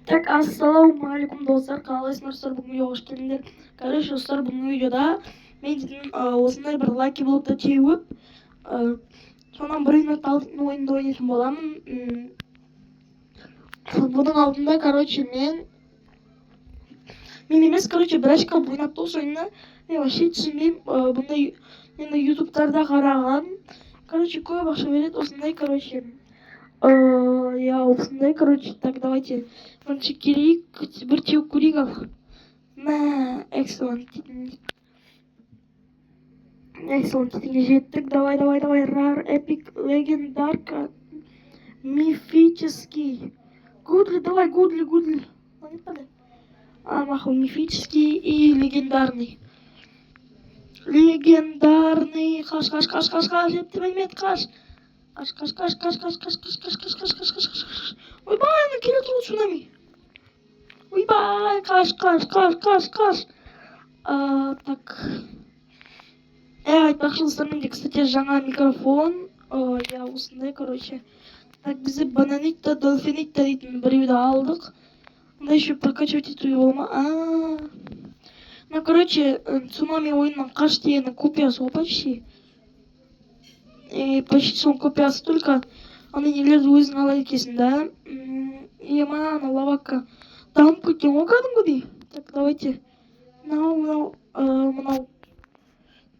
Так, ассалаумағалейкум достар, қалайсыңдар? Бүгін видеоға қош келдіңдер. Короче, достар, бүгінгі видеода мен дейтін осындай бір лаки блокты теуіп, сонан бір минут ойынды ойнайтын боламын. Бұның алдында, короче, мен емес, короче, бір ашқа ойнап осы ойынны. Мен вообще түсінбеймін, бұндай енді ютубтарда қараған. Короче, көп ақша береді осындай, короче. Я осындай, короче, так, давайте бірінші келейік, бір теуіп көрейік ал. Excellent детіңге жеттік. Давай, рар, эпик, легендарка, мифический. Гудли, давай, гудли. Нахуй, мифический и легендарный. Легендарный, қаш, ептемемет, қаш. Ойбай, ана келе тұру цунами. Ойбай, қаш. Так. Айтпақшы достар, менде, кстати, жаңа микрофон. Я осындай, короче. Так, бізде бананитта, дольфинитта дейтін біреуді алдық. Онда еще прокачивать етуге болма. Ну, короче, цунами ойыннан қаш дегені копиясы почти. И почти сон копиясы, только аны нелерді өзің ала екесін, да? Ана лавакка дамып кеткен ғой кәдімгідей. Так, давайте. Мынау.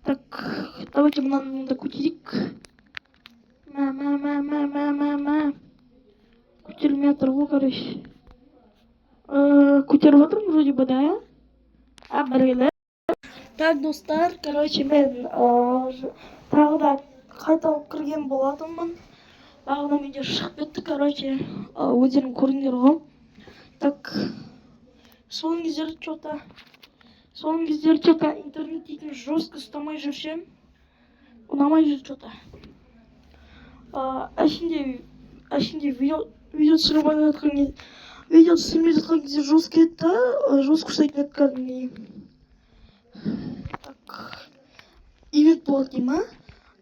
Так, давайте мынаны көтерейік. Көтерілмей жатыр ғой, короче. Көтеріп отырмын, вроде бы, да? Біргелі. Так, достар, короче, мен тағы да қайталып кірген болатынмын. Бағына менде шығып кетті, короче, өздерің көріңдер ғой. Так, соңғы кездері что-то интернет дейтін жестко ұстамай жүрсем, ұнамай жүр что-то. Әшінде видео түсірмей жатқан кезде жестко етті, жестко ұстайтын еді кәдімгідей. Так, ивент болады дейм,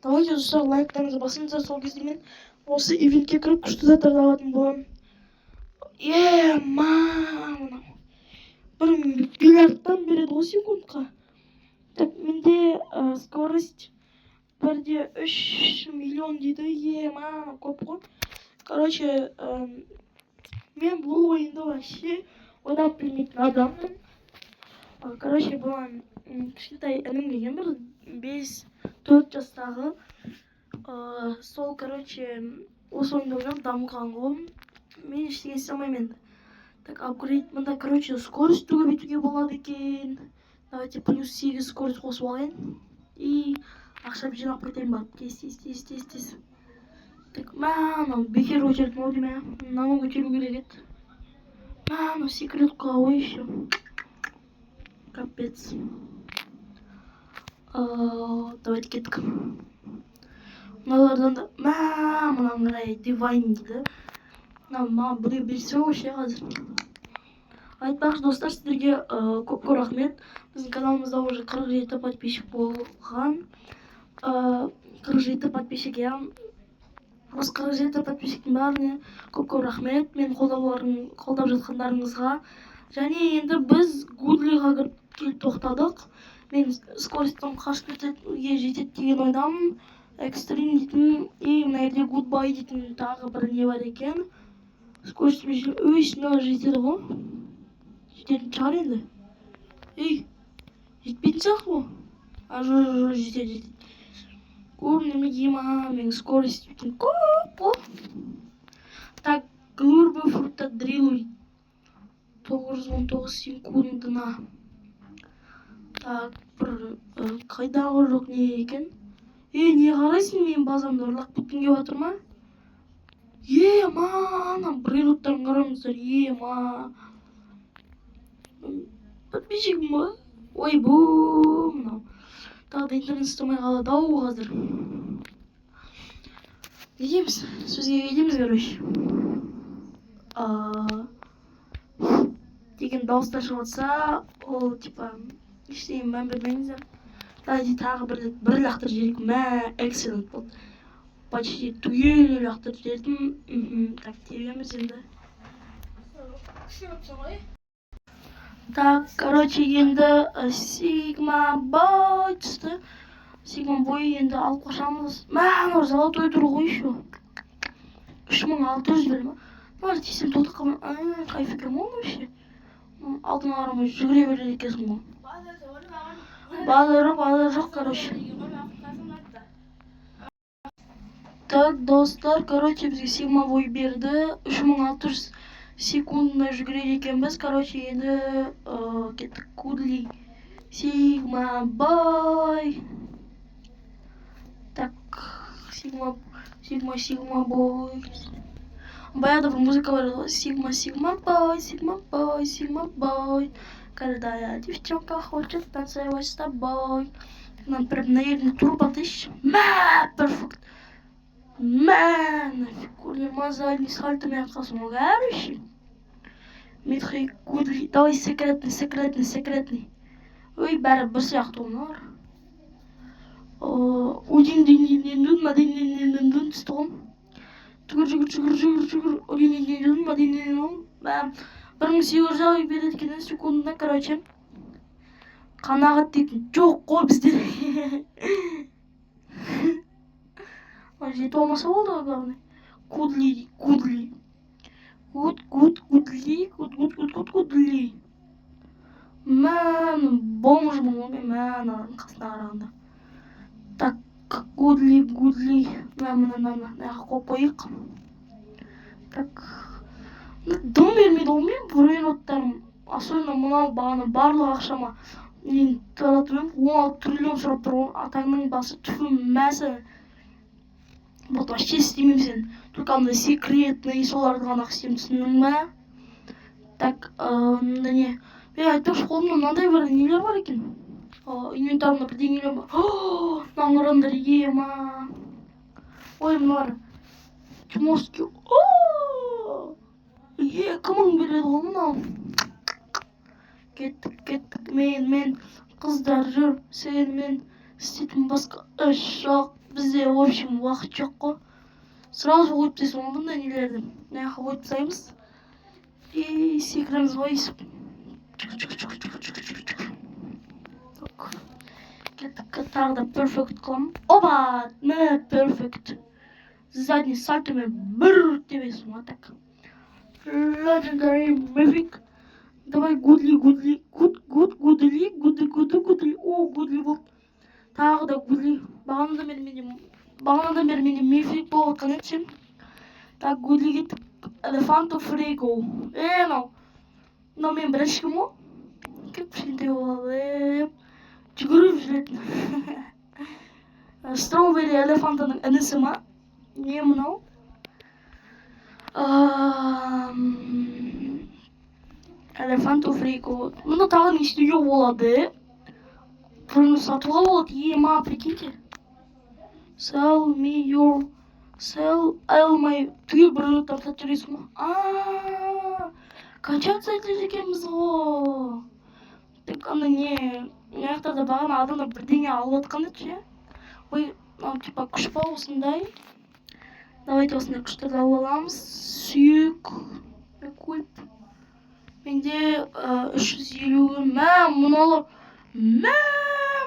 Давайте достар, лайктарыңызды басыңыздар, сол кезде мен осы ивентке кіріп күшті заттарды алатын боламын. Мынау. Бір миллиардтан береді ғой секундқа. Так, менде скорость 1,3 миллион дейді. Көп қой. Короче, мен бұл ойынды вообще ойнап білмейтін адаммын. Короче, бұған кішкентай інім келген бір 5-4 жастағы. Сол, короче, осы ойынды ойнап дамыған ғой. Мен ештеңе істей алмаймын енді. Так, апгрейд мында, короче, скорость көбейтуге болады екен. Давайте плюс 8 скорость қосып алайын. И ақша жинап қайтайын барып. Тез. Так, мынау бекер көтердім ау деймін. Мынаны көтеру керек еді. Мынау секретка ғой еще. Капец. Давайте кеттік. Мыналардан да мынаны қарай дивайн дейді. Маған біреу берсе вообще қазір. Айтпақшы достар, сіздерге көп рахмет. Біздің каналымызда уже 47 подписчик болған. 47 подписчик, я. Осы 47 подписчиктің бәріне көп рахмет. Мен қолдап жатқандарыңызға. Және енді біз Гудлиға келіп тоқтадық. Мен скоростьтен қашып жетеді деген ойдамын. Экстрим дейтін, и мына жерде гудбай дейтін тағы бір не бар екен. Скорость смело жетеді ғой. Жететін шығар енді. Жетпейтін сияқты ғой. Жоқ, жетеді. Көрінеме деймін, мен скорость дейтін көп ғой. Так, глурбы фрутадрилуй. 919 секундына. Так, бір қайдағы жоқ не екен? Не қарайсың, мен базамды ұрлап кеткенге батыр ма? Бір минуттарын қараңыздар, подписчигім ба? Ойбу, мынау. Тағы да интернет ұстамай қалады ау қазір. Кетеміз, сөзге кетеміз, короче. Деген дауыстар шығатса, ол, типа, ештеңе мән бермеңіздер. Давайте тағы бір лақтыр жерік. Excellent болды. Почти түгел лақтыр жердім. Так, тебеміз енді. Так, короче, енді Sigma Boy түсті. Sigma Boy енді алып қашамыз. Мә, золотой тұр ғой еще. 3600 бір ма? Может, тесем тоты қалмай. Кайф екен ғой вообще. Алдын қарамай жүгіре береді екенсің ғой. Базары жоқ, короче. Так, достар, короче, бізге Sigma Boy берді. 3600 секундына жүгіреді екенбіз. Короче, енді кеттік Кудли. Sigma Boy. Так, Sigma Boy. Баяғыда бір музыка бар еді. Sigma Boy. Когда девчонка хочет танцевать с тобой. Нам прям на еле труба тысяч. Перфект. Нафиг, курдема задний сальтами отказом горящий. Митхай Кудли, давай секретный. Ой, бәрі бір сияқты олар. Удин мадиннен түсті ғой. Жүгір. Удин мадиннен 1800 береді екен секундына, короче. Қанағат дейтін жоқ қой бізде. Жеті болмаса болды ғой, главное. Кудли. Мән, бомжмын ғой мен, мән қасына қарағанда. Так, Кудли. Мән, қойып қойық. Так, дым бермейді ғой мен, бұрын особенно мынау бағаны барлық ақшама. Мен таратып 16 триллион сұрап тұр ғой, атаңның басы түфім мәсі. Вот вообще істемейм сен. Только андай секретный соларды ғана істейм, түсіндің ба? Так, не. Мен айтпақшы, қолымда мынандай бір нелер бар екен. Инвентарымда бірдеңелер бар. Мынаны қараңдар, ема. Ой, мыналар. Чмоски. 2000 береді ғой мынау. Кеттік. Мен қыздар жүр. Сенімен істейтін басқа іш жоқ. Бізде, в общем, уақыт жоқ қой. Сразу қойып тастайсың ғой бұндай нелерді. Мына жаққа қойып тастаймыз. И секіреміз ғой. Кеттік, тағы да перфект қыламын. Опа! Мә, перфект. Задний сальтомен бір тебесің ғой, так. Legendary Mythic. Давай Гудли. О, Гудли болды. Тағы да Гудли. Бағанадан бері менде мифик болып отқан еді. Так, Гудли кеттік. Elephant of Rego. Мынау мен бірінші кім ғой? Кеп кішкентай болып жүгіріп жүретін. Strawberry элефантының інісі ма? Не мынау? Elephant of Rego. Мұнда тағы не істеуге болады? Бұны сатуға болады, ема, прикиньте. Sell my түгел бір тартат жүресің ғой. Качаться етеді екенбіз ғой. Так, ана не, аяқтарда бағана адамдар бірдеңе алып отқан еді ше. Ой, типа күш па осындай. Давайте осындай күштерді алып аламыз. Сүйек. Эквип. Менде 350. Мыналар.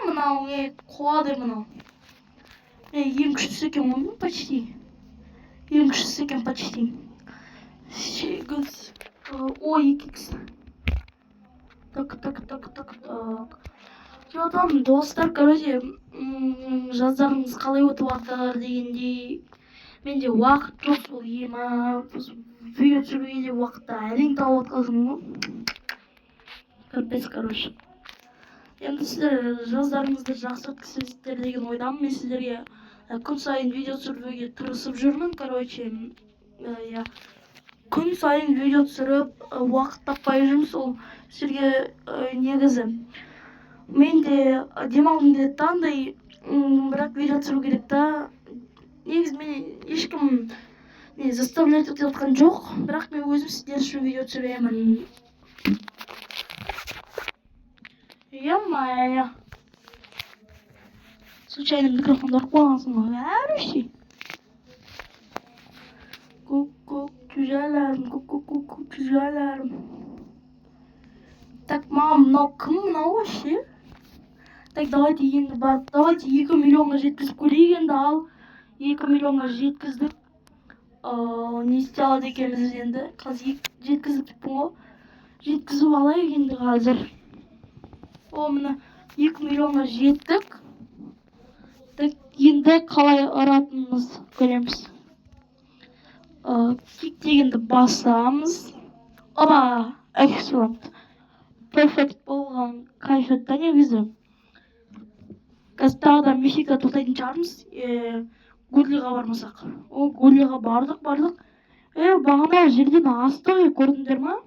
Мынау қуады мынау. Ең күштісі екен ғой, почти. Сегіз. Ой, 2x. Так. Жатам, достар, короче, жаздарыңыз қалай өтіп жатыр дегендей. Менде уақыт жоқ, сол ема. Видео түсіруге де уақытта әрең тауып отқансың ғой. Капец, короче. Енді сіздер жаздарыңызды жақсы өткізесіздер деген ойдамын. Мен сіздерге күн сайын видео түсіруге тырысып жүрмін, короче. Күн сайын видео түсіріп, уақыт таппай жүрмін, сол сіздерге негізі. Мен де демалғым келеді да, андай, бірақ видео түсіру керек та. Негізі мен ешкім заставлять етіп жатқан жоқ, бірақ мен өзім сіздер үшін видео түсіремін. Ё-моё. Случайно микрофондар қойғансың ғой, әріші. Көк, күжәләрім. Так, мам, мынау кім мынау вообще? Так, давайте енді барып, давайте 2 миллионға жеткізіп көрейік енді, ал 2 миллионға жеткіздік. Не істей алады екенбіз енді? Қазір жеткіздік деппін ғой. Жеткізіп алайық енді қазір. Міне 2 миллионға жеттік. Так, енді қалай ұратынымыз көреміз. Кик дегенді басамыз. Опа, excellent. Perfect болған кайфетті негізі. Қазір тағы да Мехико тоқтайтын шығармыз. Гудлиға бармасақ. Гудлиға бардық. Бағанағы жерден асты ғой, көрдіңдер ма?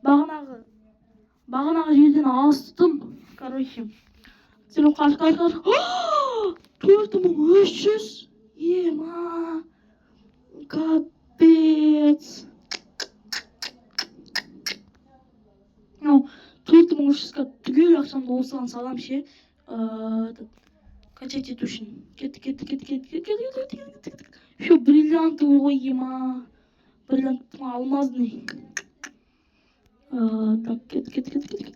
Бағанағы жерден астым. Короче. Сенің қаш. 4300. Ема. Капец. 4300-ға түгел ақшамды осыған салам ше. Качать ету үшін. Кетті. Еще бриллиантовый ғой, ема. Бриллиант алмазный. Так, кетті. 4300.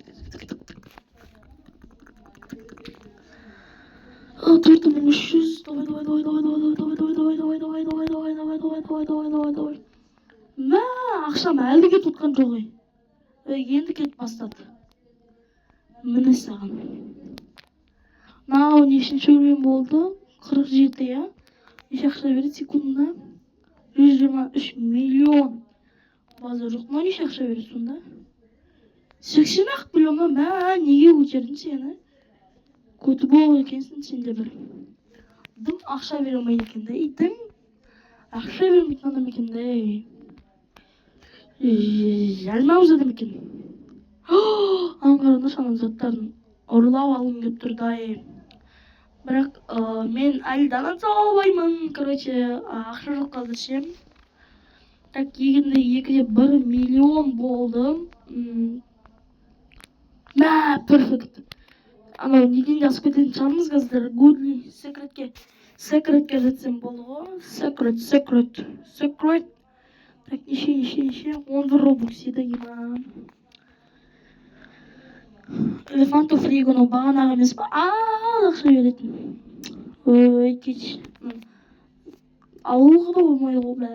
Давай. Мә, ақшам әлі кетіп отқан жоқ ғой. Енді кетіп бастады. Міне саған. Мынау нешінші уровень болды? 47, я? Неше ақша береді секундына? 123 миллион. Базар жоқ. Мынау неше ақша береді сонда? 80-ақ миллион ба? Мә, неге көтердің сені? Көті бол екенсің сен де бір. Дым ақша бере алмайды екен де. Дым ақша бермейтін адам екен де. Жалмауыз адам екен. Аңғарыңдаршы ана заттарын ұрлап алғым келіп тұр да. Бірақ мен әлі донат сала алмаймын. Короче, ақша жоқ қазір ше. Так, егінде 2,1 миллион болды. Мә, перфект. Анау неден де асып кететін шығармыз қазір. Гудли, секретке жетсем болды ғой. Секрет. Так, неше. 11 робокс еді ема. Элефанту фригону бағанағы емес па? Ақша беретін. Кетші. Алуға да болмайды ғой, бә.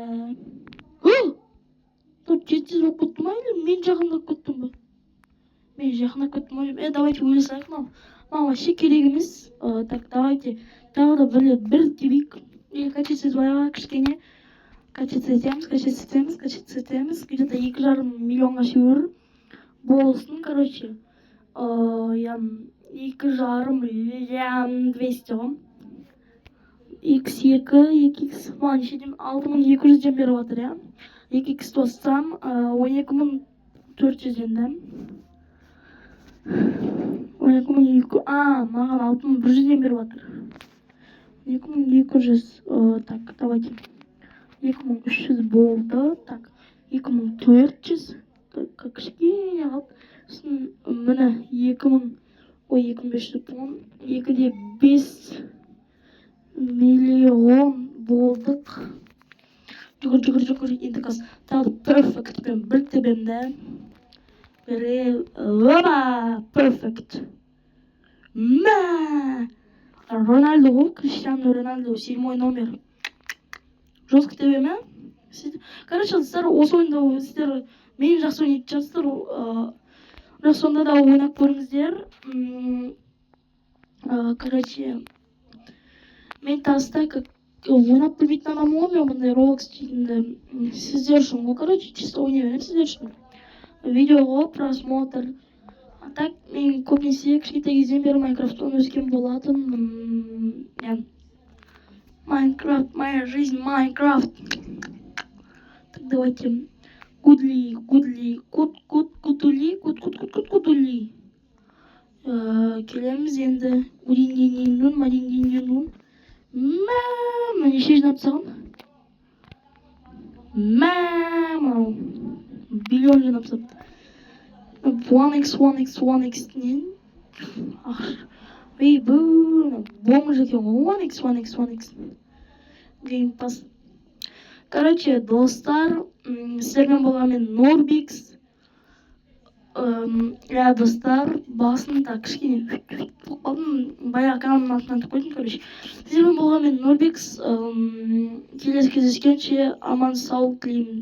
700 болып көттім ма, или мен жақындап көттім ба? Мен жақындап көттім ма? Давайте ойласайық, мынау вообще керек емес. Так, давайте тағы да бір тебейік. Качать етіп кішкене. Качать етеміз. Где-то 2,5 миллионға шеуір болсын, короче. 2,5 миллион 200 ғой. X2, 2x, маған шедем 6200 беріп отыр, я? 2x тоссам 12400 енді. 12200, маған 6100 беріп отыр. 2200, так, давайте. 2300 болды, так, 2400, так, кішкене қалып. Міне 2500 тон, 2,5 миллион болдық. Жүгір, енді қазір тағы перфектпен бір тебемді. Перфект. Мә! Рональдо ғой, Криштиану Рональдо, 7 номер. Жестко тебеме? Короче, сіздер осы ойында сіздер мен жақсы ойнайтын шығарсыздар. Бірақ сонда да ойнап көріңіздер. Короче, мен таста ойнап білмейтін адам ғой, мен бұндай Roblox дейтінді сіздер үшін ғой. Короче, чисто ойнай беремін сіздер үшін. Видеоға просмотр. Так, мен көбінесе кішкентай кезден бері Майнкрафттан өскен болатын. Майнкрафт, моя жизнь Майнкрафт. Так, давайте. Гудли. Келеміз енді. Мадинден. Мә, неше жинап тастаған? Мә, биллион жинап тастап. 1x-нен. Бұл бомж екен ғой. 1x. Геймпас. Короче, достар, сіздермен болған мен Норбикс. иә достар, басын так кішкене қылып қалдым, баяғы каналымның атын айтып қойдым, короче. Сіздермен болған мен Нұрбекс, келесі кездескенше аман сау тілеймін.